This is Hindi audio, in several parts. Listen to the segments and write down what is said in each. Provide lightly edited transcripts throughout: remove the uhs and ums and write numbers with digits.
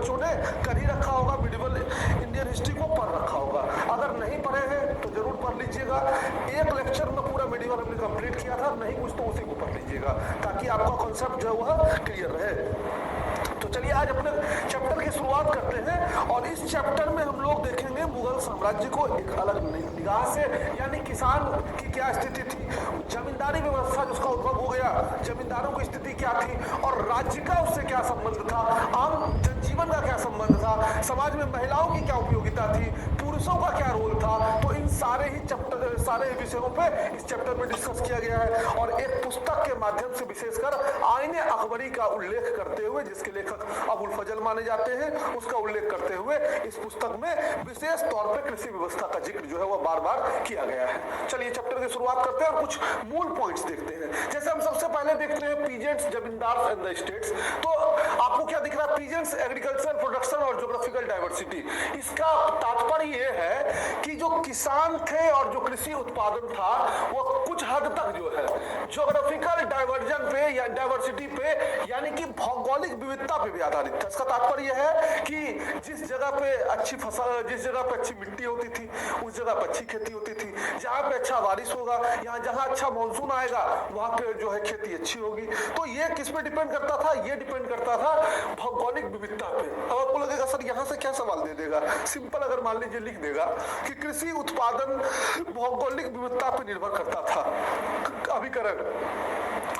बच्चों ने कर ही रखा होगा, मिडिवल इंडियन हिस्ट्री को पढ़ रखा होगा। अगर नहीं पढ़े हैं तो जरूर पढ़ लीजिएगा। एक लेक्चर में पूरा मिडिवल हमने कंप्लीट किया था, नहीं कुछ तो उसी को पढ़ लीजिएगा ताकि आपका कॉन्सेप्ट जो है वह क्लियर रहे। तो चलिए आज अपने चैप्टर की शुरुआत करते हैं और इस चैप्टर में हम लोग देखेंगे मुगल साम्राज्य को एक अलग निगाह से, यानी किसान की क्या स्थिति थी, जमींदारी व्यवस्था जिसका उद्भव हो गया, जमींदारों की स्थिति क्या थी और राज्य का उससे क्या संबंध था, आम जनजीवन का क्या संबंध था, समाज में महिलाओं की क्या उपयोगिता थी, पुरुषों का क्या रोल था। तो इन सारे ही चैप्टर, सारे विषयों पे इस चैप्टर में डिस्कस किया गया है और एक पुस्तक के माध्यम से विशेषकर आईने अकबरी का उल्लेख करते हुए, जिसके लेखक अबुल फजल माने जाते हैं, उसका उल्लेख करते हुए इस पुस्तक में विशेष तौर पे कृषि व्यवस्था का जिक्र जो है वह बार बार किया गया है। चलिए चैप्टर की शुरुआत करते हैं और कुछ मूल पॉइंट्स देखते हैं। जैसे हम सबसे पहले देखते हैं पीजेंट्स, जमींदार एंड द स्टेट्स। तो आपको क्या दिख रहा है? पीजेंट्स, एग्रीकल्चर प्रोडक्शन और ज्योग्राफिकल डाइवर्सिटी। इसका तात्पर्य यह है कि जो किसान थे और जो कृषि उत्पादन था वह कुछ हद तक जो है ज्योग्राफिकल डाइवर्जन पे या डाइवर्सिटी पे, यानी कि भौगोलिक विविधता पे भी आधारित था। इसका तात्पर्य यह है कि जिस जगह पे अच्छी फसल, जिस जगह पे अच्छी मिट्टी होती थी उस जगह पे अच्छी खेती होती थी, जहां पे अच्छा बारिश होगा या जहां अच्छा मानसून आएगा वहां पे जो है खेती अच्छी होगी। तो ये किस पे डिपेंड करता था? ये डिपेंड करता था भौगोलिक विविधता पे। अब आपको लगेगा सर यहाँ से क्या सवाल दे देगा? सिंपल अगर मान लीजिए लिख देगा कि कृषि उत्पादन भौगोलिक विविधता पे निर्भर करता था, अभिकरण,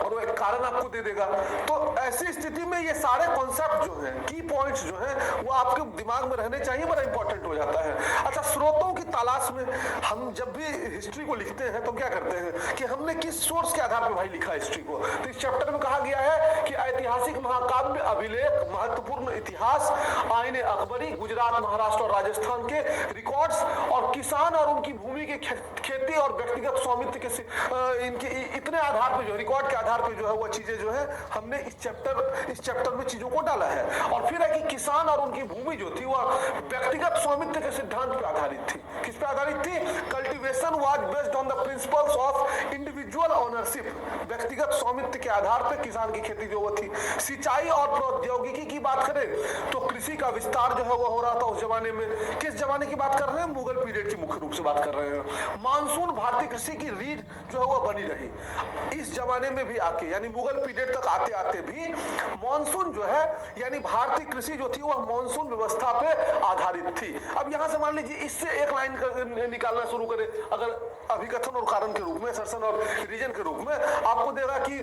और वो एक कारण आपको दे देगा। तो ऐसी स्थिति में ये सारे कॉन्सेप्ट जो हैं, की पॉइंट्स जो हैं, वो आपके दिमाग में रहने चाहिए, बड़ा इंपॉर्टेंट हो जाता है। अच्छा, स्रोतों की तलाश में हम जब भी हिस्ट्री को लिखते हैं तो क्या करते हैं कि हमने किस सोर्स के आधार पर भाई लिखा हिस्ट्री को। तो इस चैप्टर में कहा गया है कि ऐतिहासिक महाकाव्य, अभिलेख, महत्वपूर्ण इतिहास, आईने अकबरी, गुजरात, महाराष्ट्र और राजस्थान के रिकॉर्ड्स और किसान और उनकी भूमि की खेती और व्यक्तिगत स्वामित्व के इनके इतने आधार पर जो रिकॉर्ड के आधार पर जो है वो चीजें जो है हमने इस चैप्टर में चीजों को डाला है। और फिर है कि किसान और उनकी भूमि जो थी वह व्यक्तिगत स्वामित्व के सिद्धांत पर आधारित थी। किस पर आधारित थी? Cultivation was based on the principles of individual ownership. व्यक्तिगत स्वामित्व के आधार पर किसान की खेती जो वो थी। सिंचाई और प्रौद्योगिकी की बात करें तो कृषि का विस्तार जो है वो हो रहा था उस जमाने में। किस जमाने की बात कर रहे हैं? मुगल पीरियड की मुख्य रूप से बात कर रहे हैं। मानसून भारतीय कृषि की रीढ़ जो है वह बनी रही इस जमाने में भी आके, यानी मुगल पीरियड तक आते आते भी मॉनसून जो है, यानी भारतीय कृषि जो थी वह मॉनसून व्यवस्था पे आधारित थी। अब यहां से मान लीजिए इससे एक लाइन निकालना शुरू करें, अगर अभिकथन और कारण के रूप में, सर्सन और रीजन के रूप में, आपको देगा कि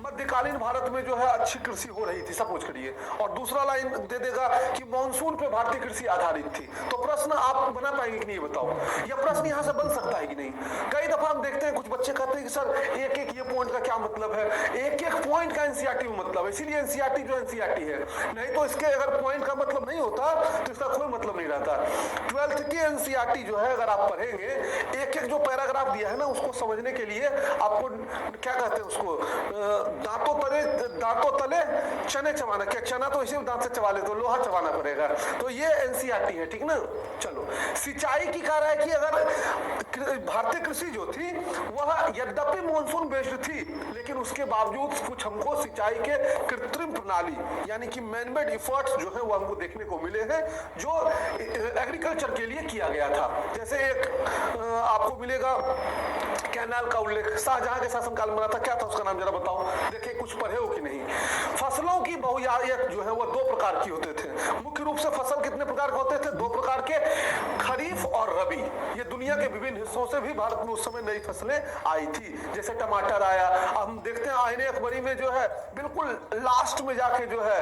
मध्यकालीन भारत में जो है अच्छी कृषि हो रही थी, सपोज करिए, और दूसरा लाइन दे देगा कि मॉनसून पे भारतीय कृषि आधारित थी। तो प्रश्न आप बना पाएंगे कि नहीं बताओ? यह प्रश्न यहां से बन सकता है कि नहीं? कई दफा हम देखते हैं कुछ बच्चे कहते हैं कि सर एक एक ये पॉइंट का क्या मतलब है, एक एक पॉइंट का एनसीईआरटी में मतलब है, इसीलिए एनसीईआरटी जो एनसीईआरटी है, नहीं तो इसके अगर पॉइंट का मतलब नहीं होता तो इसका कोई मतलब नहीं रहता। 12th की एनसीईआरटी जो है अगर आप पढ़ेंगे, एक एक जो पैराग्राफ दिया है ना उसको समझने के लिए आपको क्या कहते हैं उसको, दांतों तले चने चबाना। क्या चना तो इसी दांत से चबा ले तो लोहा चबाना पड़ेगा। तो ये एनसीईआरटी है, ठीक ना। चलो, सिंचाई की कह रहा है कि अगर भारतीय कृषि जो थी वह यद्यपि मॉनसून बेस्ड थी लेकिन उसके बावजूद कुछ हमको सिंचाई के कृत्रिम प्रणाली, यानी कि मैनमेड इफर्ट्स जो है वो हमको देखने को मिले हैं जो एग्रीकल्चर के लिए किया गया था। जैसे एक आपको मिलेगा कैनाल का उल्लेख शाहजहां के शासनकाल में बना था। क्या था उसका नाम जरा बताओ? देखिए कुछ पढ़े हो कि नहीं। फसलों की बहुआयत जो है वो दो प्रकार की होते थे। मुख्य रूप से फसल कितने प्रकार के होते थे? दो प्रकार के, खरीफ और रबी। ये दुनिया के विभिन्न हिस्सों से भी भारत में उस समय नई फसलें आई थी, जैसे टमाटर आया। अब हम देखते हैं आईने अकबरी में जो है बिल्कुल लास्ट में जाके जो है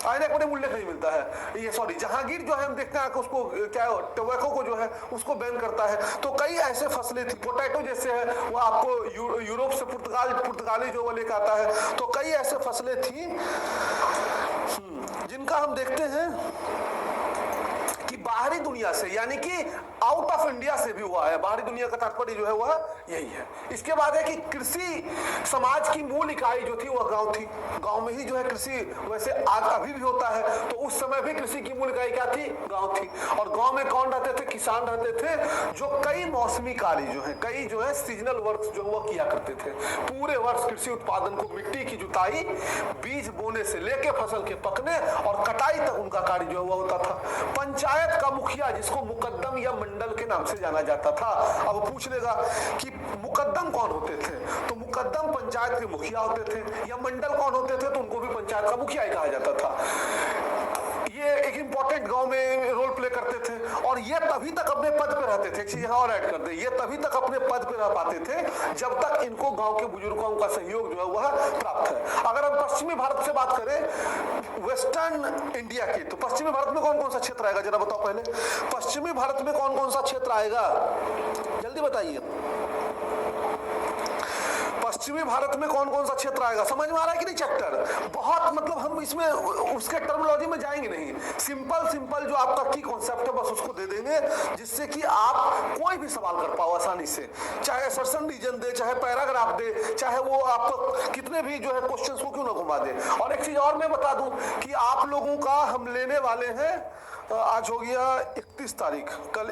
आईने अकबरी में उल्लेख नहीं मिलता है, ये सॉरी जहांगीर जो है हम देखते हैं उसको क्या टोबैको को जो है उसको बैन करता है। तो कई ऐसे फसलें थी, पोटैटो जैसे है वो आपको यूरोप से पुर्तगाली जो वो लेकर आता है। तो कई ऐसे फसलें थी जिनका हम देखते हैं कि बाहरी दुनिया से, यानी कि आउट ऑफ इंडिया से भी हुआ है। बाहरी दुनिया का तात्पर्य जो है वह यही है। इसके बाद है कि कृषि समाज की मूल इकाई जो थी वह गांव थी। गांव में ही जो है कृषि, वैसे आज अभी भी होता है, तो उस समय भी कृषि की मूल इकाई क्या थी? गांव थी। और गांव में कौन रहते थे? किसान रहते थे, जो कई मौसमी कार्य जो है, कई जो है सीजनल वर्क जो वह किया करते थे। पूरे वर्ष कृषि उत्पादन को मिट्टी की जुताई, बीज बोने से लेके फसल के पकने और कटाई तक उनका कार्य जो हुआ होता था। पंचायत का मुखिया, जिसको मुकद्दम या मंडल के नाम से जाना जाता था। अब पूछ लेगा कि मुकद्दम कौन होते थे, तो मुकद्दम पंचायत के मुखिया होते थे, या मंडल कौन होते थे, तो उनको भी पंचायत का मुखिया ही कहा जाता था। ये एक इंपॉर्टेंट गांव में रोल प्ले करते थे, और ये तभी तक अपने पद पे रहते थे। एक चीज यहाँ और ऐड कर दे, ये तभी तक अपने पद पे रह पाते थे जब तक इनको गांव के बुजुर्गों का सहयोग जो है वह प्राप्त है। अगर हम पश्चिमी भारत से बात करें, वेस्टर्न इंडिया की, तो पश्चिमी भारत में कौन कौन सा क्षेत्र आएगा, जरा बताओ पहले। पश्चिमी भारत में कौन कौन सा क्षेत्र आएगा, जल्दी बताइए। पश्चिमी भारत में कौन कौन सा क्षेत्र आएगा, समझ में आ रहा है कि नहीं चैप्टर? बहुत मतलब हम इसमें उसके टर्मिनोलॉजी में जाएंगे नहीं, सिंपल जो आपका की कॉन्सेप्ट है बस उसको दे देंगे, जिससे कि आप कोई भी सवाल कर पाओ आसानी से, चाहे असर्शन रीजन दे, चाहे पैराग्राफ दे, चाहे वो आपको कितने भी जो है क्वेश्चंस को क्यों ना घुमा दे। और एक चीज और मैं बता दूं कि आप लोगों का हम लेने वाले हैं, आज हो गया 31 तारीख, कल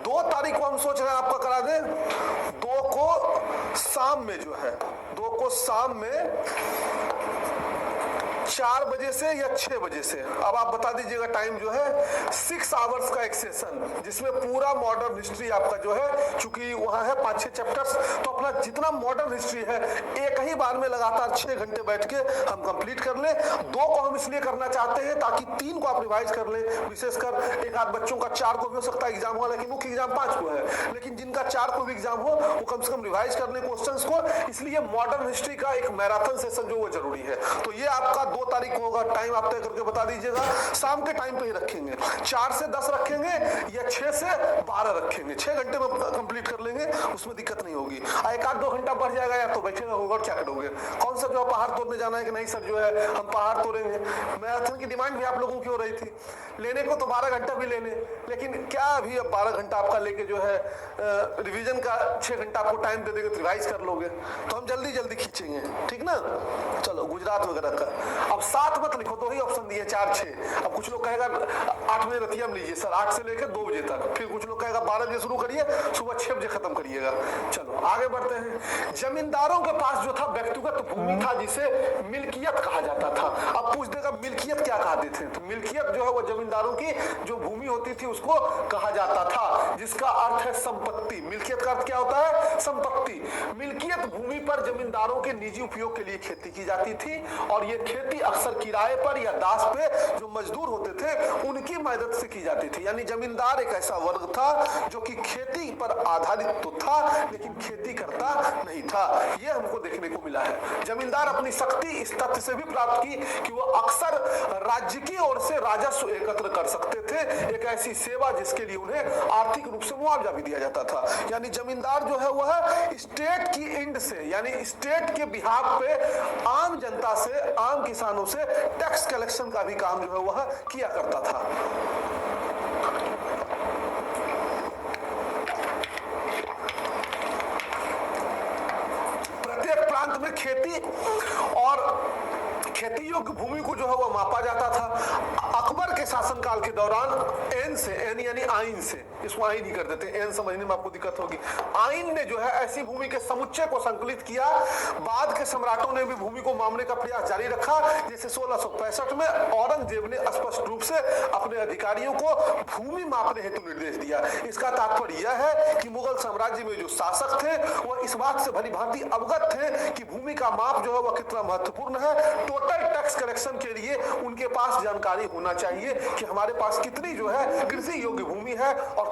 2 तारीख को हम सोच रहे हैं आपका करा दें। 2 को शाम में जो है, 2 को शाम में 4 बजे से या 6 बजे से, अब आप बता दीजिएगा टाइम जो है, 6 आवर्स का एक सेशन, जिसमें पूरा मॉडर्न हिस्ट्री आपका जो है, चूंकि वहां है 5-6 चैप्टर्स, तो अपना जितना मॉडर्न हिस्ट्री है एक ही बार में लगातार 6 घंटे बैठ के हम कंप्लीट कर ले। 2 को हम इसलिए करना चाहते हैं ताकि 3 को आप रिवाइज कर ले, विशेषकर एक आध बच्चों का 4 को भी हो सकता है एग्जाम हो, लेकिन मुख्य एग्जाम 5 को है, लेकिन जिनका 4 को भी एग्जाम हो वो कम से कम रिवाइज कर ले क्वेश्चंस को। इसलिए मॉडर्न हिस्ट्री का एक मैराथन सेशन जो वो जरूरी है। तो ये आपका 2 तारीख को होगा, टाइम आप तय करके बता दीजिएगा। शाम के टाइम पे ही रखेंगे, 4 से 10 रखेंगे या 6 से 12 रखेंगे, 6 घंटे में कंप्लीट कर लेंगे, उसमें दिक्कत नहीं होगी। एक आध 2 घंटा बढ़ जाएगा या तो बैठेगा होगा, और क्या करोगे, कौन सा जो पहाड़ तोड़ने जाना है कि नहीं सर जो है हम पहाड़ तोड़ेंगे। मैराथन की डिमांड भी आप लोगों की हो रही थी, लेने को तो 12 घंटा भी लेने, लेकिन क्या अभी अब 12 घंटा आपका लेके जो है रिवीजन का 6 घंटा आपको टाइम दे देंगे तो रिवाइज कर लोगे, तो हम जल्दी खींचेंगे, ठीक ना। चलो गुजरात वगैरह का अब 7 मत लिखो, 2 ही ऑप्शन दिए, 4 6। अब कुछ लोग कहेगा 8 बजे रतिया में लीजिए सर, 8 से लेकर 2 बजे तक, फिर कुछ लोग कहेगा 12 बजे शुरू करिए, सुबह 6 बजे खत्म करिएगा। चलो आगे बढ़ते हैं। जमींदारों के पास जो था व्यक्तिगत भूमि था, जिसे मिल्कियत कहा जाता था। अब पूछ देगा मिल्कियत क्या कहते थे, तो मिल्कियत जो है वो जमींदारों की जो भूमि होती थी उसको कहा जाता था, जिसका अर्थ है संपत्ति। मिल्कियत का अर्थ क्या होता है, संपत्ति। मिल्कियत भूमि पर जमींदारों के निजी उपयोग के लिए खेती की जाती थी, और ये खेती अक्सर किराए पर या दास पे जो मजदूर होते थे उनकी मदद से की जाती थी। यानी जमींदार एक ऐसा वर्ग था जो कि खेती पर आधारित तो था लेकिन खेती करता नहीं था, ये हमको देखने को मिला है। जमींदार अपनी शक्ति इस तथ्य से भी प्राप्त की कि वो अक्सर राज्य की ओर से राजस्व एकत्र कर सकते थे, एक ऐसी सेवा जिसके लिए उन्हें आर्थिक रूप से मुआवजा भी दिया जाता था। यानी जमींदार जो है वह स्टेट की एंड से, यानी स्टेट के बिहाफ पे आम जनता से, आम किसानों से टैक्स कलेक्शन का भी काम जो है वह किया करता था। प्रत्येक प्रांत में खेती और खेती योग्य भूमि को जो है वह मापा जाता था। अकबर के शासनकाल के दौरान एन से, एन यानी आइन से, इसको आइन ही कर देते हैं, एन समझने में आपको दिक्कत होगी। आइन ने जो है ऐसी भूमि के समुच्चय को संकलित किया। बाद के सम्राटों ने भी भूमि को मापने का प्रयास जारी रखा। जैसे 1665 में औरंगजेब ने स्पष्ट रूप से अपने अधिकारियों को भूमि मापने हेतु निर्देश दिया। इसका तात्पर्य यह है कि मुगल साम्राज्य में जो शासक थे वह इस बात से भली भांति अवगत थे कि भूमि का माप जो है वह कितना महत्वपूर्ण है। टोटल टैक्स कलेक्शन के लिए उनके पास जानकारी होना चाहिए कि हमारे पास कितनी जो है कृषि योग्य भूमि है और